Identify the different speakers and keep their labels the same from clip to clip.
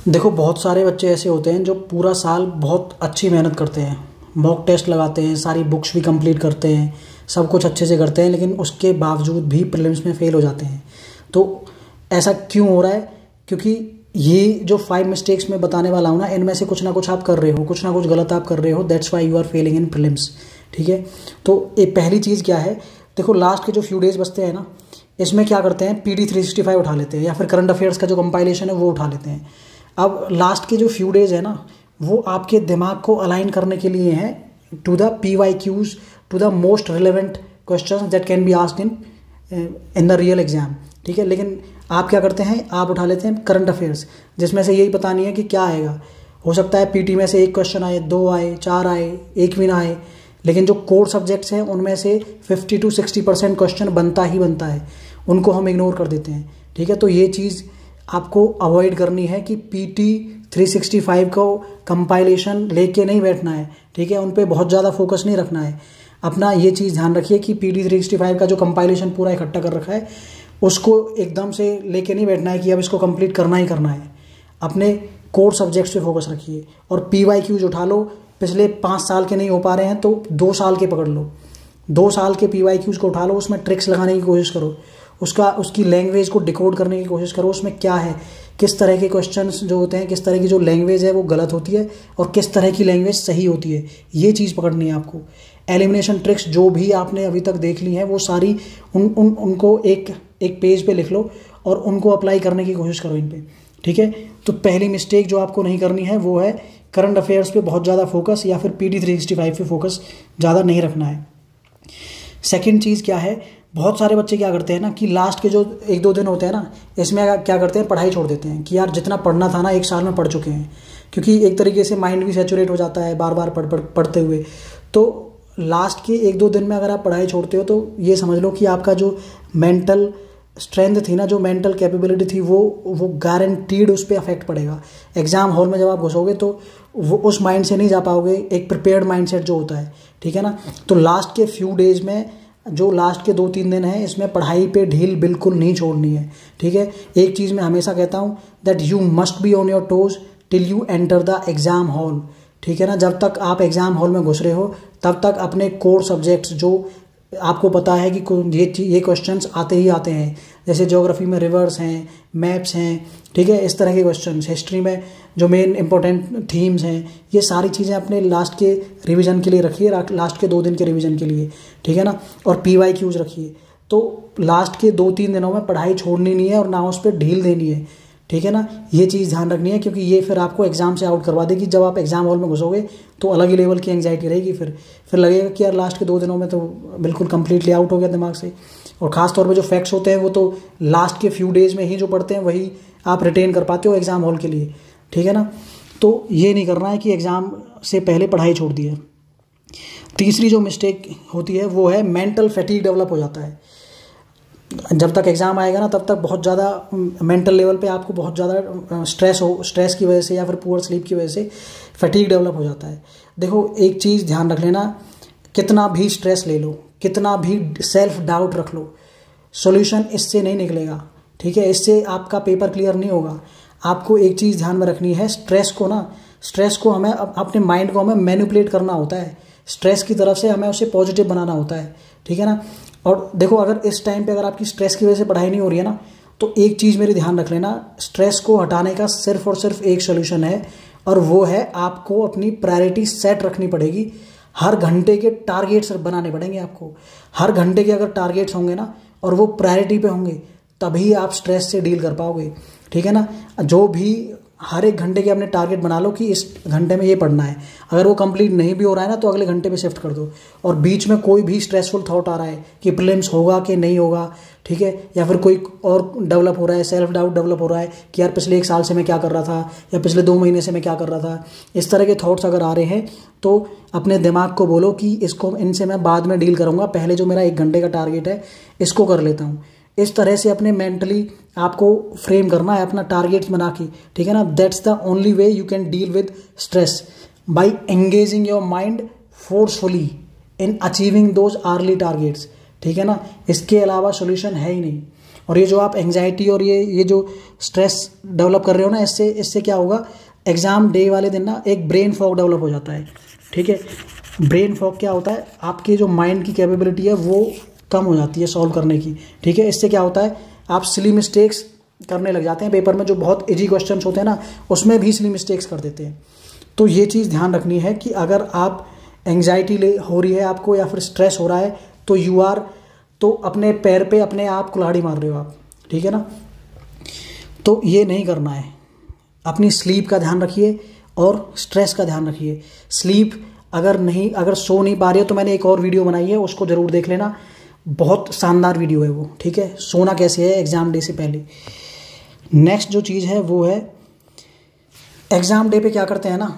Speaker 1: देखो, बहुत सारे बच्चे ऐसे होते हैं जो पूरा साल बहुत अच्छी मेहनत करते हैं, मॉक टेस्ट लगाते हैं, सारी बुक्स भी कंप्लीट करते हैं, सब कुछ अच्छे से करते हैं, लेकिन उसके बावजूद भी प्रीलिम्स में फेल हो जाते हैं। तो ऐसा क्यों हो रहा है? क्योंकि ये जो 5 मिस्टेक्स मैं बताने वाला हूँ ना, इनमें से कुछ ना कुछ आप कर रहे हो, कुछ ना कुछ गलत आप कर रहे हो। That's why you are failing in prelims. ठीक है, तो ये पहली चीज़ क्या है? देखो, लास्ट के जो फ्यू डेज बचते हैं ना, इसमें क्या करते हैं, PD 365 उठा लेते हैं या फिर करंट अफेयर्स का जो कंपाइलेशन है वो उठा लेते हैं। अब लास्ट के जो फ्यू डेज है ना, वो आपके दिमाग को अलाइन करने के लिए हैं to the PYQs, to the most relevant question that can be asked in the real exam. ठीक है, लेकिन आप क्या करते हैं, आप उठा लेते हैं करंट अफेयर्स, जिसमें से यही पता नहीं है कि क्या आएगा। हो सकता है PT में से 1 क्वेश्चन आए, 2 आए, 4 आए, 1 भी ना आए, लेकिन जो कोर सब्जेक्ट्स हैं उनमें से 50 to 60% क्वेश्चन बनता ही बनता है, उनको हम इग्नोर कर देते हैं। ठीक है, तो ये चीज़ आपको अवॉइड करनी है कि PT 365 को कंपाइलेशन लेके नहीं बैठना है। ठीक है, उन पे बहुत ज़्यादा फोकस नहीं रखना है। अपना ये चीज़ ध्यान रखिए कि PD 365 का जो कंपाइलेशन पूरा इकट्ठा कर रखा है, उसको एकदम से लेके नहीं बैठना है कि अब इसको कंप्लीट करना ही करना है। अपने कोर सब्जेक्ट्स पे फोकस रखिए और PYQs उठा लो। पिछले 5 साल के नहीं हो पा रहे हैं तो 2 साल के पकड़ लो, 2 साल के PYQs को उठा लो, उसमें ट्रिक्स लगाने की कोशिश करो, उसकी लैंग्वेज को डिकोड करने की कोशिश करो। उसमें क्या है, किस तरह के क्वेश्चंस जो होते हैं, किस तरह की जो लैंग्वेज है वो गलत होती है और किस तरह की लैंग्वेज सही होती है, ये चीज़ पकड़नी है आपको। एलिमिनेशन ट्रिक्स जो भी आपने अभी तक देख ली हैं वो सारी उनको एक पेज पे लिख लो और उनको अप्लाई करने की कोशिश करो इन पे। ठीक है, तो पहली मिस्टेक जो आपको नहीं करनी है वो है करंट अफेयर्स पे बहुत ज़्यादा फोकस या फिर PD 365 पे फोकस ज़्यादा नहीं रखना है। सेकेंड चीज़ क्या है, बहुत सारे बच्चे क्या करते हैं ना कि लास्ट के जो 1-2 दिन होते हैं ना, इसमें क्या करते हैं, पढ़ाई छोड़ देते हैं कि यार जितना पढ़ना था ना 1 साल में पढ़ चुके हैं, क्योंकि एक तरीके से माइंड भी सैचुरेट हो जाता है बार बार पढ़ते हुए। तो लास्ट के 1-2 दिन में अगर आप पढ़ाई छोड़ते हो तो ये समझ लो कि आपका जो मेंटल स्ट्रेंथ थी ना, जो मेंटल कैपेबिलिटी थी, वो गारंटीड उस पर अफेक्ट पड़ेगा। एग्जाम हॉल में जब आप घुसोगे तो वो उस माइंड से नहीं जा पाओगे, एक प्रिपेयर्ड माइंडसेट जो होता है। ठीक है ना, तो लास्ट के फ्यू डेज में, जो लास्ट के 2-3 दिन हैं, इसमें पढ़ाई पे ढील बिल्कुल नहीं छोड़नी है। ठीक है, एक चीज़ मैं हमेशा कहता हूँ that you must be on your toes till you enter the exam hall. ठीक है ना, जब तक आप एग्ज़ाम हॉल में घुस रहे हो तब तक अपने कोर सब्जेक्ट्स जो आपको पता है कि ये क्वेश्चंस आते ही आते हैं, जैसे ज्योग्राफी में रिवर्स हैं, मैप्स हैं, ठीक है, इस तरह के क्वेश्चंस, हिस्ट्री में जो मेन इंपॉर्टेंट थीम्स हैं, ये सारी चीज़ें अपने लास्ट के रिवीजन के लिए रखिए, लास्ट के 2 दिन के रिवीजन के लिए। ठीक है ना, और PYQs रखिए। तो लास्ट के 2-3 दिनों में पढ़ाई छोड़नी नहीं है और ना उस पर ढील देनी है। ठीक है ना, ये चीज़ ध्यान रखनी है, क्योंकि ये फिर आपको एग्जाम से आउट करवा देगी। जब आप एग्जाम हॉल में घुसोगे तो अलग ही लेवल की एंग्जाइटी रहेगी, फिर लगेगा कि यार लास्ट के 2 दिनों में तो बिल्कुल कंप्लीटली आउट हो गया दिमाग से। और ख़ास तौर पे जो फैक्ट्स होते हैं वो तो लास्ट के फ्यू डेज में ही जो पढ़ते हैं वही आप रिटेन कर पाते हो एग्जाम हॉल के लिए। ठीक है ना, तो ये नहीं करना है कि एग्ज़ाम से पहले पढ़ाई छोड़ दी है। तीसरी जो मिस्टेक होती है वो है मेंटल फैटीग डेवलप हो जाता है। जब तक एग्ज़ाम आएगा ना तब तक बहुत ज़्यादा मेंटल लेवल पे आपको बहुत ज़्यादा स्ट्रेस की वजह से या फिर पुअर स्लीप की वजह से फैटीग डेवलप हो जाता है। देखो, एक चीज़ ध्यान रख लेना, कितना भी स्ट्रेस ले लो, कितना भी सेल्फ डाउट रख लो, सॉल्यूशन इससे नहीं निकलेगा। ठीक है, इससे आपका पेपर क्लियर नहीं होगा। आपको एक चीज़ ध्यान में रखनी है, स्ट्रेस को हमें अपने माइंड को हमें मैनिपुलेट करना होता है, स्ट्रेस की तरफ से हमें उसे पॉजिटिव बनाना होता है। ठीक है ना, और देखो, अगर इस टाइम पे अगर आपकी स्ट्रेस की वजह से पढ़ाई नहीं हो रही है ना, तो एक चीज़ मेरी ध्यान रख लेना, स्ट्रेस को हटाने का सिर्फ और सिर्फ एक सोल्यूशन है, और वो है आपको अपनी प्रायोरिटी सेट रखनी पड़ेगी। हर घंटे के टारगेट्स बनाने पड़ेंगे आपको। हर घंटे के अगर टारगेट्स होंगे ना और वो प्रायोरिटी पे होंगे, तभी आप स्ट्रेस से डील कर पाओगे। ठीक है ना, जो भी हर एक घंटे के अपने टारगेट बना लो कि इस घंटे में ये पढ़ना है। अगर वो कंप्लीट नहीं भी हो रहा है ना तो अगले घंटे पे शिफ्ट कर दो। और बीच में कोई भी स्ट्रेसफुल थॉट आ रहा है कि प्रीलिम्स होगा कि नहीं होगा, ठीक है, या फिर कोई और डेवलप हो रहा है, सेल्फ डाउट डेवलप हो रहा है कि यार पिछले 1 साल से मैं क्या कर रहा था या पिछले 2 महीने से मैं क्या कर रहा था, इस तरह के थॉट्स अगर आ रहे हैं तो अपने दिमाग को बोलो कि इनसे मैं बाद में डील करूँगा, पहले जो मेरा 1 घंटे का टारगेट है इसको कर लेता हूँ। इस तरह से अपने मेंटली आपको फ्रेम करना है अपना टारगेट्स बना के। ठीक है ना, that's the only way you can deal with stress, by engaging your mind forcefully in achieving those early targets. ठीक है ना, इसके अलावा सोल्यूशन है ही नहीं। और ये जो आप एंग्जाइटी और ये जो स्ट्रेस डेवलप कर रहे हो ना, इससे क्या होगा, एग्ज़ाम डे वाले दिन ना एक ब्रेन फॉग डेवलप हो जाता है। ठीक है, ब्रेन फॉग क्या होता है, आपकी जो माइंड की कैपेबिलिटी है वो कम हो जाती है सॉल्व करने की। ठीक है, इससे क्या होता है, आप सिली मिस्टेक्स करने लग जाते हैं पेपर में, जो बहुत इजी क्वेश्चन होते हैं ना उसमें भी सिली मिस्टेक्स कर देते हैं। तो ये चीज़ ध्यान रखनी है कि अगर आप एंग्जाइटी हो रही है आपको या फिर स्ट्रेस हो रहा है तो अपने पैर पे अपने आप कुल्हाड़ी मार रहे हो आप। ठीक है ना, तो ये नहीं करना है। अपनी स्लीप का ध्यान रखिए और स्ट्रेस का ध्यान रखिए। स्लीप अगर सो नहीं पा रही हो तो मैंने एक और वीडियो बनाई है, उसको ज़रूर देख लेना, बहुत शानदार वीडियो है वो। ठीक है, सोना कैसे है एग्ज़ाम डे से पहले। नेक्स्ट जो चीज़ है वो है, एग्ज़ाम डे पे क्या करते हैं ना,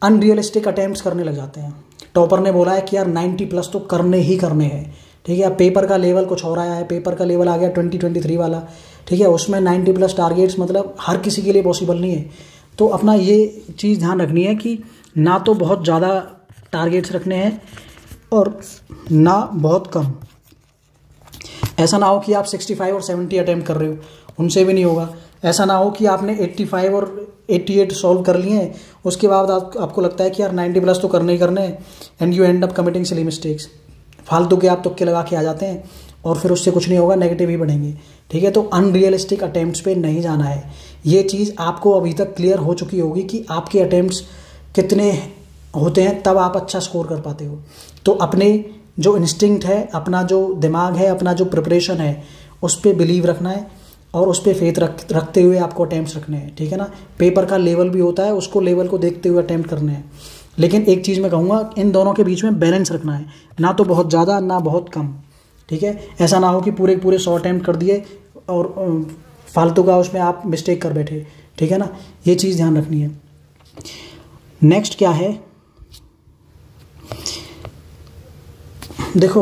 Speaker 1: अनरियलिस्टिक अटेम्प्ट्स करने लग जाते हैं। टॉपर ने बोला है कि यार 90+ तो करने ही करने हैं। ठीक है, पेपर का लेवल कुछ और आया है, पेपर का लेवल आ गया 2023 वाला। ठीक है, उसमें 90+ टारगेट्स मतलब हर किसी के लिए पॉसिबल नहीं है। तो अपना ये चीज़ ध्यान रखनी है कि ना तो बहुत ज़्यादा टारगेट्स रखने हैं और ना बहुत कम। ऐसा ना हो कि आप 65 और 70 अटैम्प्ट कर रहे हो, उनसे भी नहीं होगा। ऐसा ना हो कि आपने 85 और 88 सॉल्व कर लिए हैं, उसके बाद आपको लगता है कि यार 90+ तो करने ही करने हैं, and you and up committing silly mistakes. फालतू के आप तुक्के लगा के आ जाते हैं और फिर उससे कुछ नहीं होगा, नेगेटिव ही बढ़ेंगे। ठीक है, तो अनरियलिस्टिक अटैम्प्ट्स पे नहीं जाना है। ये चीज़ आपको अभी तक क्लियर हो चुकी होगी कि आपके अटैम्प्ट्स कितने होते हैं, तब आप अच्छा स्कोर कर पाते हो। तो अपने जो इंस्टिंक्ट है, अपना जो दिमाग है, अपना जो प्रिपरेशन है, उस पर बिलीव रखना है और उस पर फेथ रखते हुए आपको अटैम्प्ट्स रखने हैं। ठीक है ना, पेपर का लेवल भी होता है, उसको लेवल को देखते हुए अटैम्प्ट करने हैं। लेकिन एक चीज़ मैं कहूँगा, इन दोनों के बीच में बैलेंस रखना है, ना तो बहुत ज़्यादा ना बहुत कम। ठीक है, ऐसा ना हो कि पूरे 100 अटैम्प्ट कर दिए और फालतू का उसमें आप मिस्टेक कर बैठे। ठीक है ना, ये चीज़ ध्यान रखनी है। नेक्स्ट क्या है, देखो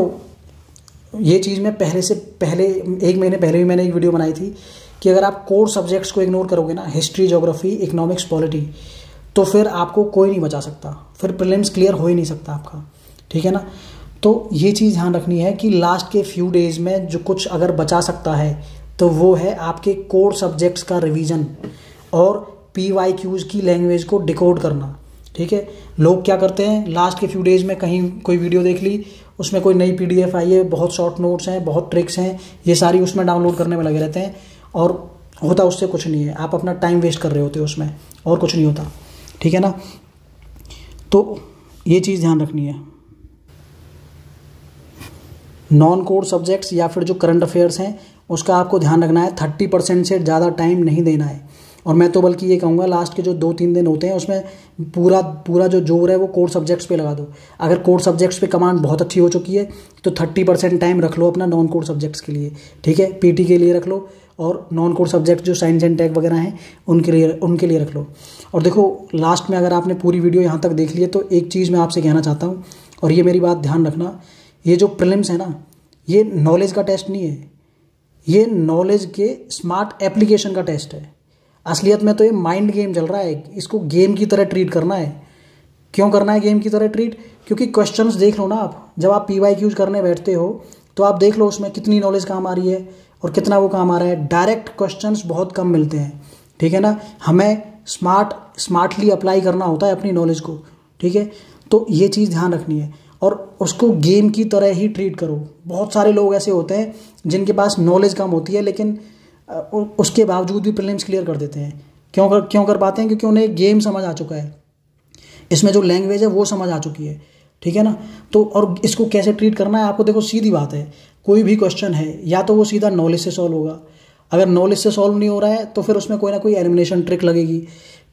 Speaker 1: ये चीज़ मैं पहले 1 महीने पहले भी मैंने एक वीडियो बनाई थी कि अगर आप कोर सब्जेक्ट्स को इग्नोर करोगे ना, हिस्ट्री, ज्योग्राफी, इकोनॉमिक्स, पॉलिटी, तो फिर आपको कोई नहीं बचा सकता, फिर प्रीलिम्स क्लियर हो ही नहीं सकता आपका। ठीक है ना, तो ये चीज़ ध्यान रखनी है कि लास्ट के फ्यू डेज़ में जो कुछ अगर बचा सकता है तो वो है आपके कोर सब्जेक्ट्स का रिवीजन और PYQs की लैंग्वेज को डिकोड करना। ठीक है, लोग क्या करते हैं, लास्ट के फ्यू डेज़ में कहीं कोई वीडियो देख ली, उसमें कोई नई PDF आई है, बहुत शॉर्ट नोट्स हैं, बहुत ट्रिक्स हैं, ये सारी उसमें डाउनलोड करने में लगे रहते हैं और होता उससे कुछ नहीं है। आप अपना टाइम वेस्ट कर रहे होते हो उसमें, और कुछ नहीं होता। ठीक है ना, तो ये चीज़ ध्यान रखनी है। नॉन कोर सब्जेक्ट्स या फिर जो करंट अफेयर्स हैं उसका आपको ध्यान रखना है, 30% से ज़्यादा टाइम नहीं देना है। और मैं तो बल्कि ये कहूँगा लास्ट के जो 2-3 दिन होते हैं उसमें पूरा जो जोर है वो कोर सब्जेक्ट्स पे लगा दो। अगर कोर सब्जेक्ट्स पे कमांड बहुत अच्छी हो चुकी है तो 30% टाइम रख लो अपना नॉन कोर सब्जेक्ट्स के लिए। ठीक है, PT के लिए रख लो और नॉन कोर सब्जेक्ट जो साइंस एंड टेक वगैरह हैं उनके लिए रख लो। और देखो लास्ट में अगर आपने पूरी वीडियो यहाँ तक देख ली है तो एक चीज़ मैं आपसे कहना चाहता हूँ, और ये मेरी बात ध्यान रखना, ये जो प्रीलिम्स है ना, ये नॉलेज का टेस्ट नहीं है, ये नॉलेज के स्मार्ट एप्लीकेशन का टेस्ट है। असलियत में तो ये माइंड गेम चल रहा है, इसको गेम की तरह ट्रीट करना है। क्यों करना है गेम की तरह ट्रीट? क्योंकि क्वेश्चंस देख लो ना आप, जब आप PYQs करने बैठते हो तो आप देख लो उसमें कितनी नॉलेज काम आ रही है और कितना वो काम आ रहा है। डायरेक्ट क्वेश्चंस बहुत कम मिलते हैं। ठीक है ना, हमें स्मार्टली अप्लाई करना होता है अपनी नॉलेज को। ठीक है, तो ये चीज़ ध्यान रखनी है और उसको गेम की तरह ही ट्रीट करो। बहुत सारे लोग ऐसे होते हैं जिनके पास नॉलेज कम होती है लेकिन उसके बावजूद भी प्रीलिम्स क्लियर कर देते हैं। क्यों कर पाते हैं? क्योंकि उन्हें गेम समझ आ चुका है, इसमें जो लैंग्वेज है वो समझ आ चुकी है। ठीक है ना, तो और इसको कैसे ट्रीट करना है आपको, देखो सीधी बात है, कोई भी क्वेश्चन है या तो वो सीधा नॉलेज से सॉल्व होगा, अगर नॉलेज से सॉल्व नहीं हो रहा है तो फिर उसमें कोई ना कोई एलिमिनेशन ट्रिक लगेगी।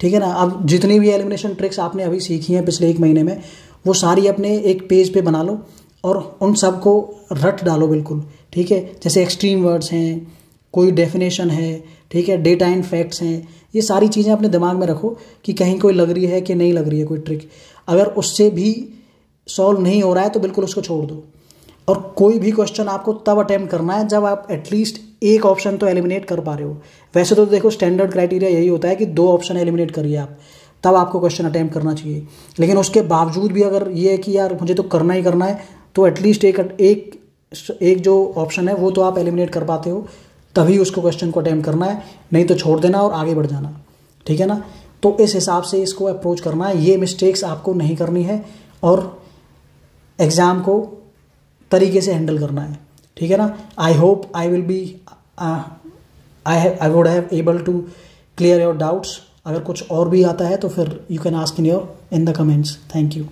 Speaker 1: ठीक है ना, अब जितनी भी एलिमिनेशन ट्रिक्स आपने अभी सीखी हैं पिछले 1 महीने में, वो सारी अपने एक पेज पे बना लो और उन सब को रट डालो बिल्कुल। ठीक है, जैसे एक्सट्रीम वर्ड्स हैं, कोई डेफिनेशन है, ठीक है, डेटा एंड फैक्ट्स हैं, ये सारी चीज़ें अपने दिमाग में रखो कि कहीं कोई लग रही है कि नहीं लग रही है कोई ट्रिक। अगर उससे भी सॉल्व नहीं हो रहा है तो बिल्कुल उसको छोड़ दो। और कोई भी क्वेश्चन आपको तब अटेम्प्ट करना है जब आप एटलीस्ट एक ऑप्शन तो एलिमिनेट कर पा रहे हो। वैसे तो देखो स्टैंडर्ड क्राइटेरिया यही होता है कि 2 ऑप्शन एलिमिनेट करिए आप, तब आपको क्वेश्चन अटेम्प्ट करना चाहिए। लेकिन उसके बावजूद भी अगर ये है कि यार मुझे तो करना ही करना है, तो एटलीस्ट एक जो ऑप्शन है वो तो आप एलिमिनेट कर पाते हो, तभी उसको क्वेश्चन को अटेम्प्ट करना है, नहीं तो छोड़ देना और आगे बढ़ जाना, ठीक है ना। तो इस हिसाब से इसको अप्रोच करना है, ये मिस्टेक्स आपको नहीं करनी है और एग्ज़ाम को तरीके से हैंडल करना है, ठीक है ना। I hope I will be I would have able to clear your doubts. अगर कुछ और भी आता है तो फिर you can ask in the comments. Thank you.